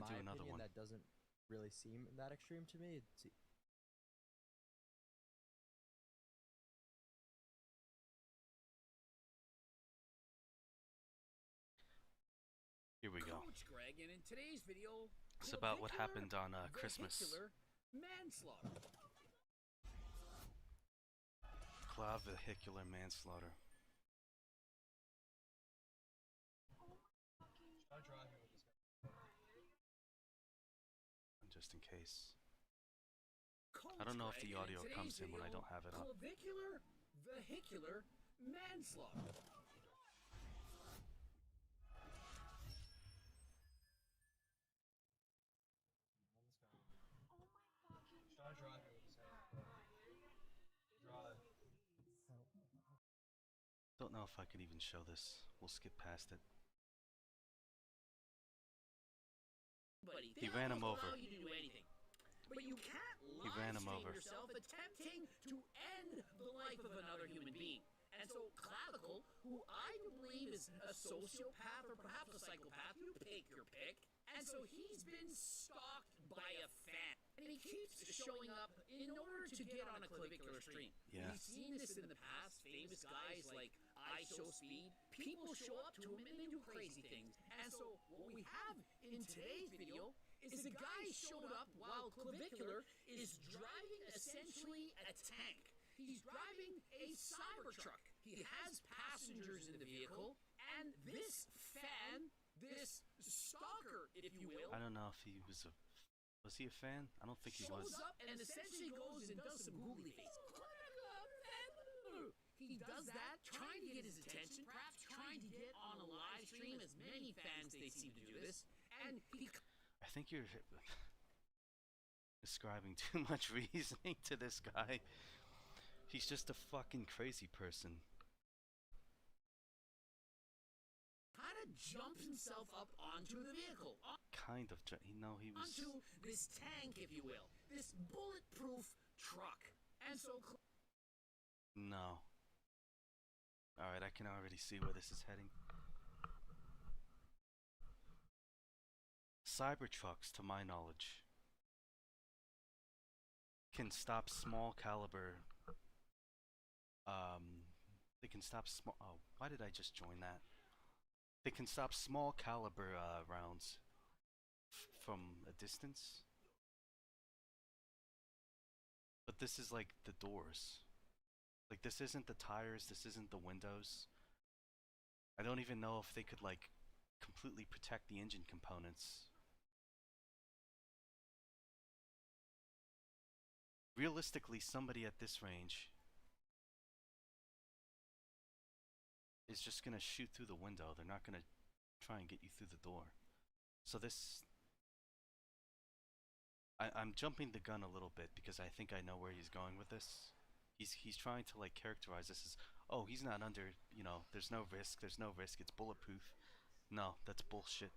do another one. that doesn't really seem that extreme to me. Here we go. Coach Greg, and in today's video, it's about what happened on Christmas. Manslaughter. Clavicular manslaughter. Just in case. Coach I don't know if Greg, the audio and in comes in when I video, don't have it up. Clavicular vehicular manslaughter. Don't know if I could even show this. We'll skip past it. He ran him over. You to do anything. But you can't He ran him over. yourself attempting to end the life of another human being. And so Clavicle, who I believe is a sociopath or perhaps a psychopath, you pick your pick. And so he's been stalked by a fan. And he keeps showing up in order to get on a clavicular stream. Yeah. We've seen this in the past. Famous guys like I Show Speed. People show up to him and they do crazy things. And so what we have in today's video is the guy showed up while Clavicular is driving essentially a tank. He's driving a cybertruck. He has passengers in the vehicle, and this fan, this stalker, if you will, I don't know if he was a... Was he a fan? I don't think he was. shows up and essentially goes and does some googly face. He does that, trying to get his attention, perhaps trying to get on a live stream, as many fans they seem to do this, and he... I think you're describing too much reasoning to this guy. He's just a fucking crazy person. kind of jumps himself up onto the vehicle. Kind of. No, he was... Onto this tank, if you will. This bulletproof truck. And so... No. Alright, I can already see where this is heading. Cybertrucks, to my knowledge, can stop small caliber... They can stop small... Oh, why did I just join that? They can stop small caliber rounds from a distance. But this is like the doors. Like, this isn't the tires, this isn't the windows. I don't even know if they could, like, completely protect the engine components. Realistically, somebody at this range is just gonna shoot through the window. They're not gonna try and get you through the door. So this... I'm jumping the gun a little bit because I think I know where he's going with this. He's trying to, like, characterize this as, oh, he's not under, you know, there's no risk, it's bulletproof. No, that's bullshit.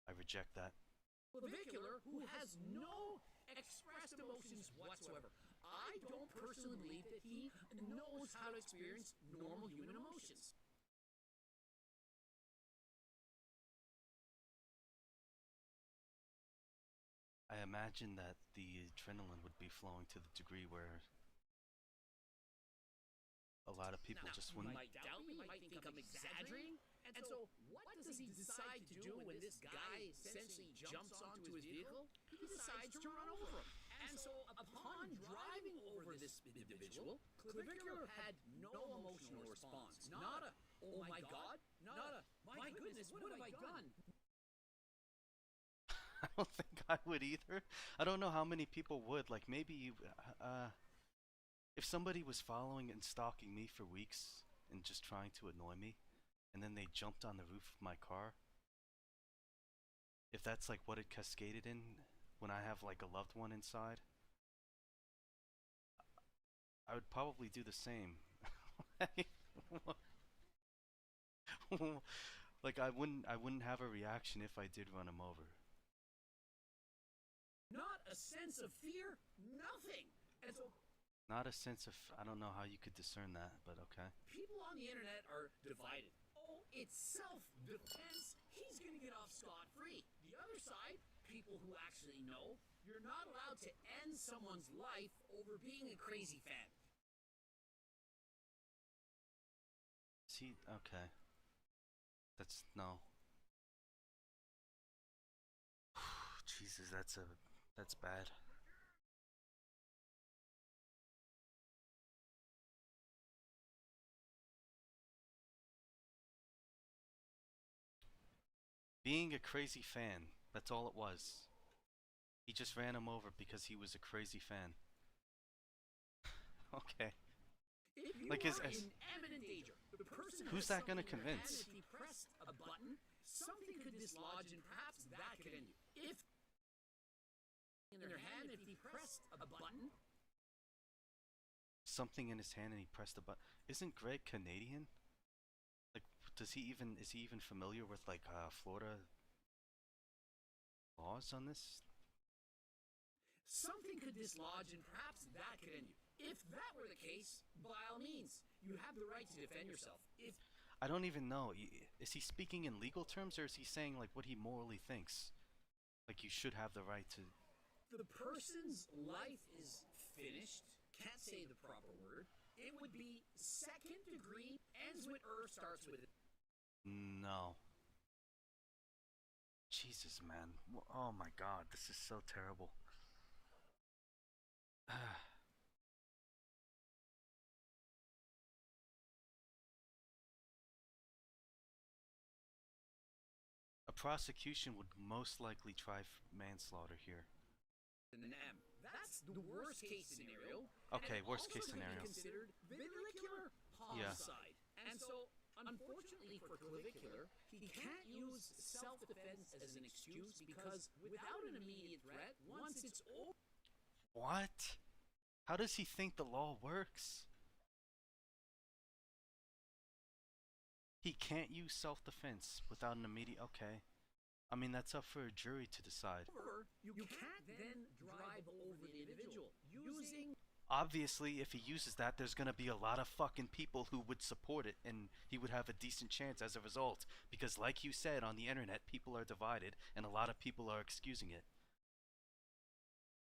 I reject that. Clavicular, who has no expressed emotions whatsoever. I don't personally believe that he knows how to experience normal human emotions. I imagine that the adrenaline would be flowing to the degree where a lot of people just wouldn't... You might doubt me, you might think I'm exaggerating. And so, what does he decide to do when this guy essentially jumps onto his vehicle? He decides to run over him. And so, upon driving over this individual, Clavicular had no emotional response. Not a, oh my god, not a, my goodness, what have I done? I don't think I would either. I don't know how many people would. Like, maybe you... if somebody was following and stalking me for weeks and just trying to annoy me, and then they jumped on the roof of my car, if that's like what it cascaded in when I have like a loved one inside, I would probably do the same. Like, I wouldn't have a reaction if I did run him over. Not a sense of fear, nothing. And so, not a sense of... I don't know how you could discern that, but okay. People on the internet are divided. Oh, it's self-defense. He's gonna get off scot-free. The the other side, people who actually know, you're not allowed to end someone's life over being a crazy fan. See, okay. That's no. Jesus, that's bad. Being a crazy fan, that's all it was. He just ran him over because he was a crazy fan. Okay. If you Like, are in imminent danger, the person who's has that gonna something in their convince? hand. If he pressed a button, something could dislodge and perhaps that could end you. If in their hand, if he pressed a button, Something in his hand and he pressed a button. Isn't Greg Canadian? Like, is he even familiar with like Florida laws on this? something could dislodge and perhaps that could end you. If that were the case, by all means, you have the right to defend yourself. If I don't even know. Is he speaking in legal terms or is he saying like what he morally thinks? Like you should have the right to. the person's life is finished, can't say the proper word, it would be second degree, ends with starts with No. Jesus, man. Oh my God, this is so terrible. A prosecution would most likely try manslaughter here. an M. That's the worst case scenario. Okay, and it worst also case could be scenario. considered vehicular homicide. And so, unfortunately for Clavicular, he can't use self-defense as an excuse because without an immediate threat, once it's over, What? How does he think the law works? He can't use self-defense without an immediate. Okay. I mean, that's up for a jury to decide. you can't then drive over the individual using Obviously, if he uses that, there's gonna be a lot of fucking people who would support it, and he would have a decent chance as a result. Because, like you said, on the internet, people are divided, and a lot of people are excusing it.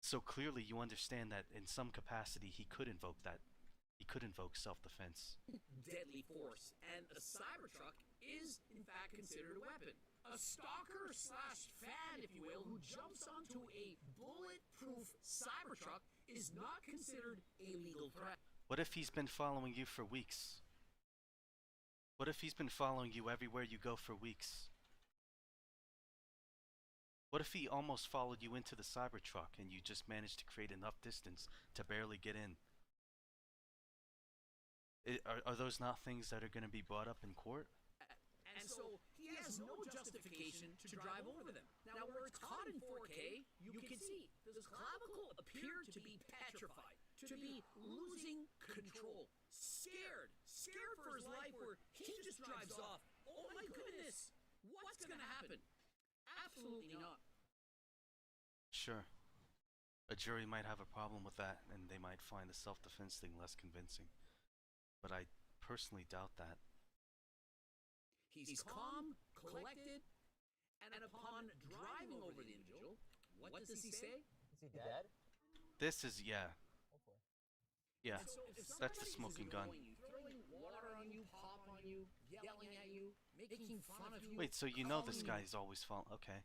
So clearly, you understand that in some capacity, he could invoke that. He could invoke self-defense. deadly force, and a cybertruck is, in fact, considered a weapon. A stalker slash fan, if you will, who jumps onto a bulletproof cybertruck is not considered a legal threat. What if he's been following you for weeks? What if he's been following you everywhere you go for weeks? What if he almost followed you into the Cybertruck and you just managed to create enough distance to barely get in? Are those not things that are going to be brought up in court? And so he has no justification to drive over them. Now, where it's caught in 4K, you can see this clavicle appeared to be petrified, to be losing control, scared for his life, where he just drives off. Oh my goodness, what's gonna happen? Absolutely not. Sure. A jury might have a problem with that, and they might find the self-defense thing less convincing. But I personally doubt that. He's calm, collected, and upon driving over the individual, what does he say? Is he dead? This is, yeah. Hopefully. Yeah, And so if that's the somebody is smoking gun. annoying you, throwing water on you, pop on you, yelling at you, making fun of you. Wait, so you know this calling you guy's always falling. Okay.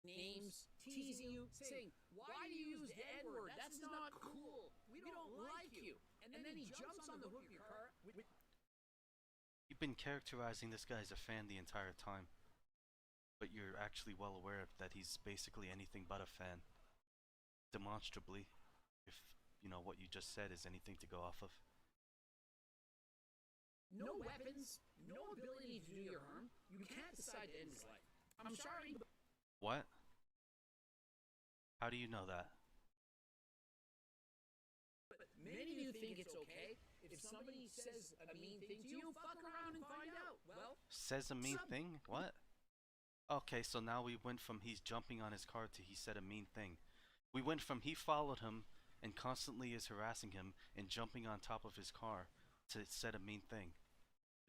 names, teasing you, saying, why do you use the N-word? That's not cool. We don't like you. And then he jumps on the hood of your car with You've been characterizing this guy as a fan the entire time. But you're actually well aware that he's basically anything but a fan. Demonstrably. If, you know, what you just said is anything to go off of. no weapons, no ability to do you harm. You can't decide to end his life. I'm sorry, but What? How do you know that? many of you think it's okay if somebody says a mean thing to you, fuck around and find out. Well, Says a mean thing? What? Okay, so now we went from he's jumping on his car to he said a mean thing. We went from he followed him and constantly is harassing him and jumping on top of his car to said a mean thing.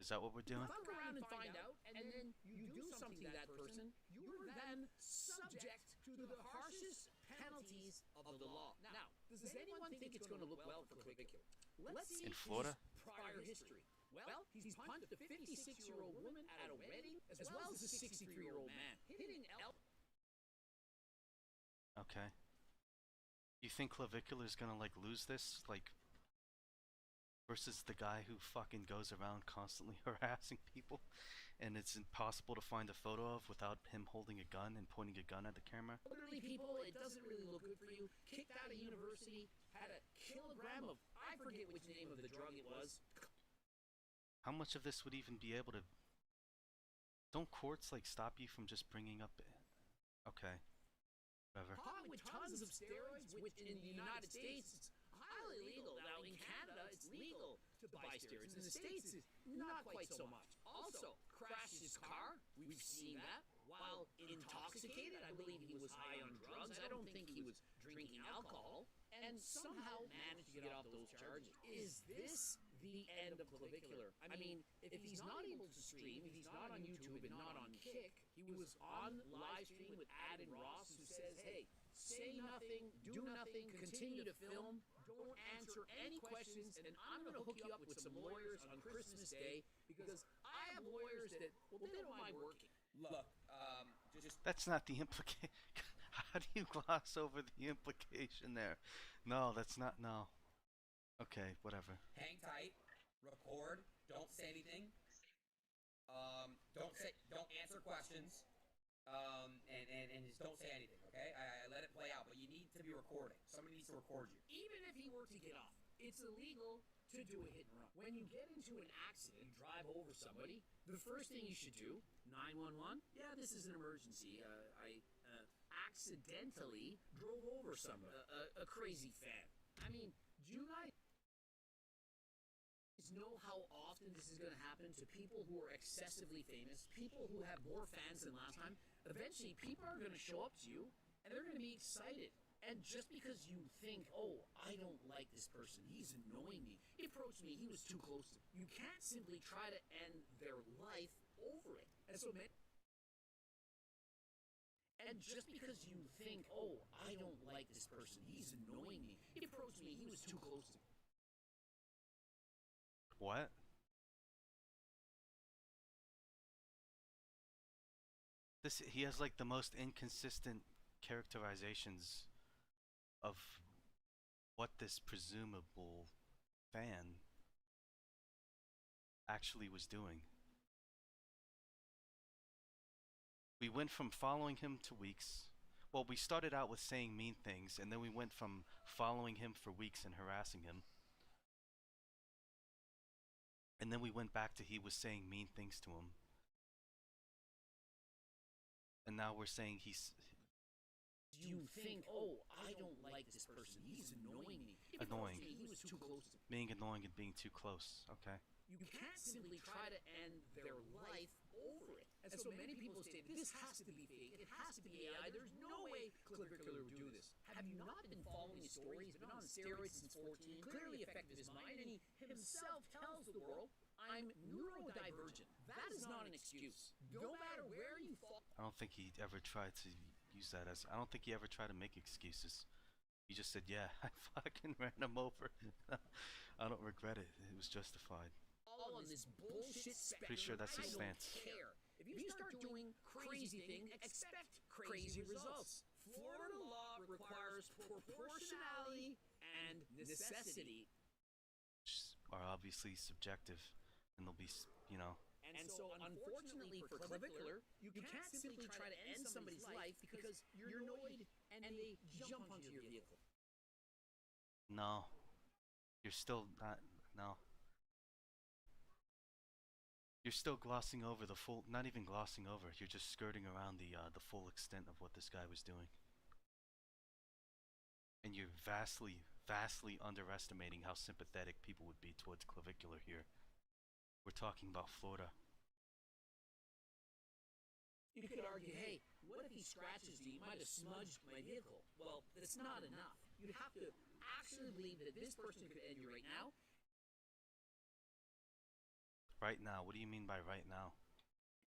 Is that what we're doing? fuck around and find out, and then you do something to that person, you're then subject to the harshest penalties of the law. Now, does anyone think it's going to look well for Clavicular? Let's see In Florida? his prior history. Well, he's punched a 56-year-old woman at a wedding, as well as a 63-year-old man, hitting Okay. You think Clavicular's gonna like lose this, like, versus the guy who fucking goes around constantly harassing people, and it's impossible to find a photo of without him holding a gun and pointing a gun at the camera? elderly people? It doesn't really look good for you. Kicked out of university, had a kilogram of, I forget which name of the drug it was. How much of this would even be able to... Don't courts like stop you from just bringing up... Okay. Whatever. Caught with tons of steroids, which in the United States is highly legal. Now in Canada, it's legal to buy steroids. In the States, it's not quite so much. Also, crashed his car. We've seen that. While intoxicated, I believe he was high on drugs. I don't think he was drinking alcohol. And somehow managed to get off those charges. Is this the end of Clavicular? I mean, if he's not able to stream, if he's not on YouTube and not on Kick, he was on live stream with Ad and Ross, who says, hey, say nothing, do nothing, continue to film, don't answer any questions, and I'm going to hook you up with some lawyers on Christmas Day, because I have lawyers that, well, they don't mind working. Look, just That's not the implication. How do you gloss over the implication there? No, that's not... No. Okay, whatever. hang tight, record, don't say anything, don't answer questions, and just don't say anything, okay? I let it play out, but you need to be recording. Somebody needs to record you. Even if he were to get off, it's illegal to do a hit and run. When you get into an accident, drive over somebody, the first thing you should do, 911, yeah, this is an emergency. I accidentally drove over somebody, a crazy fan. I mean, do you guys know how often this is going to happen to people who are excessively famous, people who have more fans than last time? Eventually, people are going to show up to you, and they're going to be excited. And just because you think, oh, I don't like this person, he's annoying me, he approached me, he was too close to me, you can't simply try to end their life over it. And so, and just because you think, oh, I don't like this person, he's annoying me, he approached me, he was too close to me. What? He has like the most inconsistent characterizations of what this presumable fan actually was doing. We went from following him to weeks. Well, we started out with saying mean things, and then we went from following him for weeks and harassing him. And then we went back to he was saying mean things to him. And now we're saying he's... You think, oh, I don't like this person, he's annoying me. Annoying. He was too close to me. Being annoying and being too close. Okay. You can't simply try to end their life over it. And so many people say, this has to be fake, it has to be AI, there's no way Clavicular would do this. Have you not been following his story? He's been on steroids since 14, clearly affected his mind, and he himself tells the world, I'm neurodivergent. That is not an excuse. No matter where you fall. I don't think he ever tried to use that as... I don't think he ever tried to make excuses. He just said, yeah, I fucking ran him over. I don't regret it. It was justified. All on this bullshit spectrum. Pretty sure that's his stance. I don't care. If you start doing crazy things, expect crazy results. Florida law requires proportionality and necessity. Which are obviously subjective. And they'll be, you know... And so, unfortunately for Clavicular, you can't simply try to end somebody's life because you're annoyed and they jump onto your vehicle. No. You're still not... No. You're still glossing over the full... Not even glossing over. You're just skirting around the full extent of what this guy was doing. And you're vastly, vastly underestimating how sympathetic people would be towards Clavicular here. We're talking about Florida. You could argue, hey, what if he scratches you? You might have smudged my vehicle. Well, that's not enough. You'd have to actually believe that this person could end you right now. Right now? What do you mean by right now?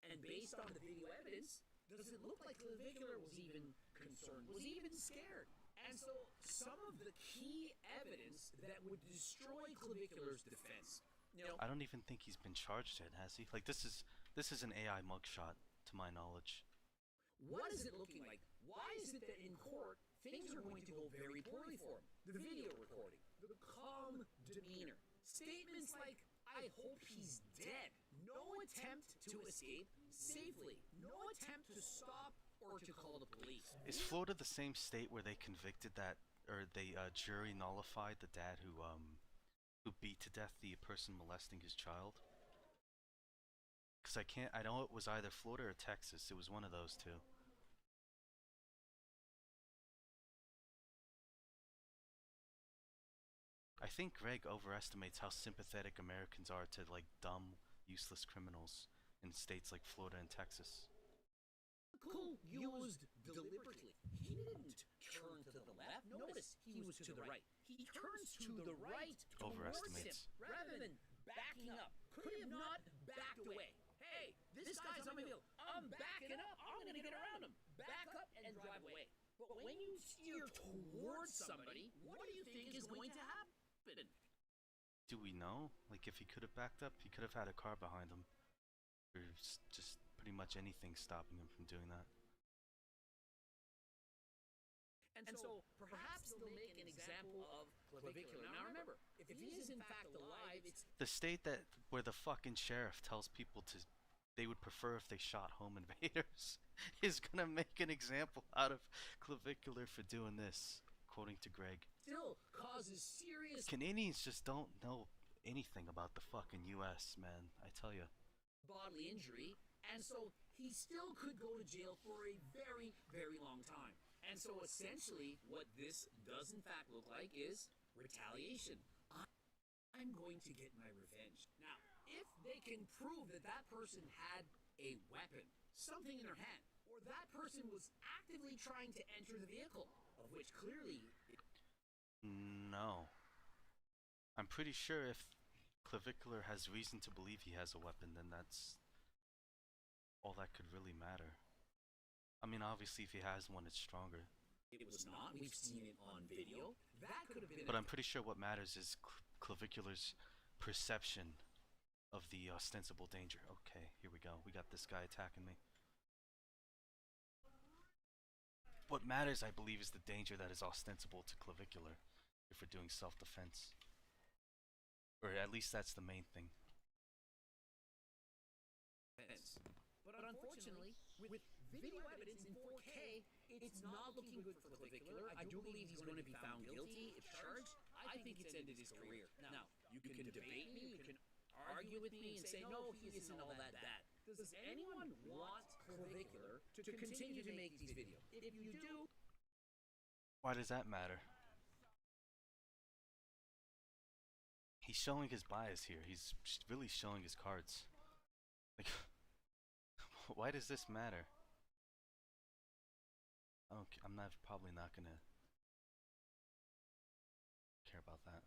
And based on the video evidence, doesn't look like Clavicular was even concerned, was even scared. And so some of the key evidence that would destroy Clavicular's defense, I don't even think he's been charged yet, has he? Like this is an AI mugshot, to my knowledge. what is it looking like? Why is it that in court things are going to go very poorly for him? The video recording, the calm demeanor, statements like, I hope he's dead. No attempt to escape safely. No attempt to stop or to call the police. Is Florida the same state where they convicted that, or they jury nullified the dad who beat to death the person molesting his child? Because I know it was either Florida or Texas. It was one of those two. I think Greg overestimates how sympathetic Americans are to like dumb, useless criminals in states like Florida and Texas. Used deliberately. He didn't turn to the left. Notice he was to the right. He turns to the right towards him Overestimates. rather than backing up. Could he have not backed away? Hey, this guy's on my wheel. I'm backing up. I'm going to get around him. Back up and drive away. But when you steer towards somebody, what do you think is going to happen? Do we know? Like if he could have backed up, he could have had a car behind him. Or just pretty much anything stopping him from doing that. And so perhaps they'll make an example of Clavicular. Now remember, if he is in fact alive, it's The state that where the fucking sheriff tells people to they would prefer if they shot home invaders is gonna make an example out of Clavicular for doing this, quoting to Greg. still causes serious Canadians just don't know anything about the fucking US, man. I tell you. bodily injury, and so he still could go to jail for a very, very long time. And so essentially, what this does in fact look like is retaliation. I'm going to get my revenge. Now, if they can prove that that person had a weapon, something in their hand, or that person was actively trying to enter the vehicle, of which clearly No. I'm pretty sure if Clavicular has reason to believe he has a weapon, then that's all that could really matter. I mean, obviously, if he has one, it's stronger. it was not. We've seen it on video. That could have been. But I'm pretty sure what matters is Clavicular's perception of the ostensible danger. Okay, here we go. We got this guy attacking me. What matters, I believe, is the danger that is ostensible to Clavicular if we're doing self-defense. Or at least that's the main thing. But unfortunately, with video evidence in 4K, it's not looking good for Clavicular. I do believe he's going to be found guilty if charged. I think it's ended his career. Now, you can debate me, you can argue with me and say, no, he isn't all that bad. Does anyone want Clavicular to continue to make these videos? If you do, Why does that matter? He's showing his bias here. He's really showing his cards. Like, why does this matter? Okay, I'm probably not gonna care about that.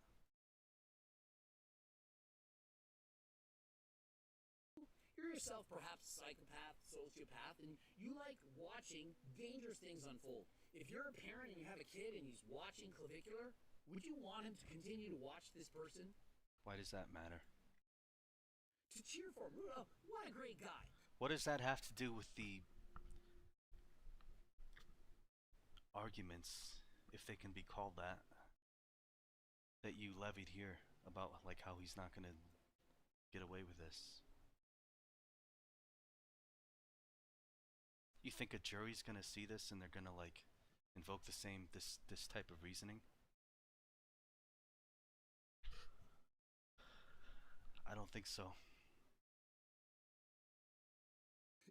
you're yourself perhaps psychopath, sociopath, and you like watching dangerous things unfold. If you're a parent and you have a kid and he's watching Clavicular, would you want him to continue to watch this person? Why does that matter? To cheer for him. Oh, what a great guy. What does that have to do with the arguments, if they can be called that you levied here about like how he's not gonna get away with this? You think a jury's gonna see this and they're gonna like invoke the same this type of reasoning? I don't think so.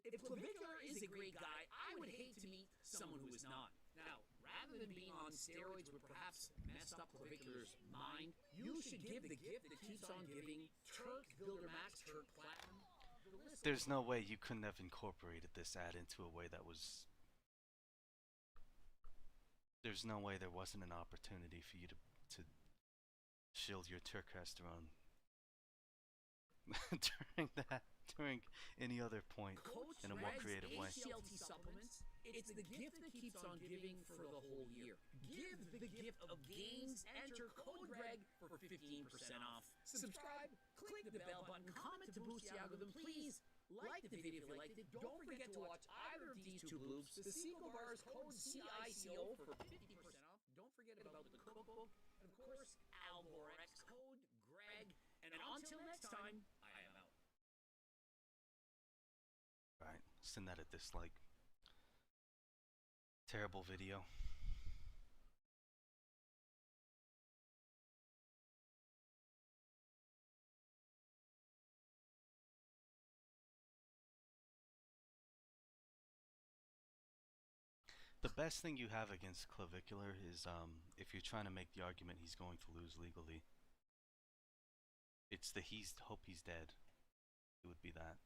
If Clavicular is a great guy, I would hate to meet someone who is not. Now, rather than being on steroids would perhaps mess up Clavicular's mind, you should give the gift that keeps on giving. Turk, Builder Max, Turk Platinum. There's no way you couldn't have incorporated this ad into a way that was... There's no way there wasn't an opportunity for you to shield your testosterone. during any other point Coach in a more Greg's creative way. HCLT supplements, it's the gift that keeps on giving for the whole year. Give the gift of gains. Enter code Greg for 15% off. Subscribe, click the bell button, comment to boost the algorithm. Please like the video if you liked it. Don't forget to watch either of these two bloopers. The Seagull Bar is code CICO for 50% off. Don't forget about the cookbook. And of course, Alborex, code Greg. And until next time, I am out. Right, send that a dislike. Terrible video. The best thing you have against Clavicular is if you're trying to make the argument he's going to lose legally. It's the hope he's dead. It would be that.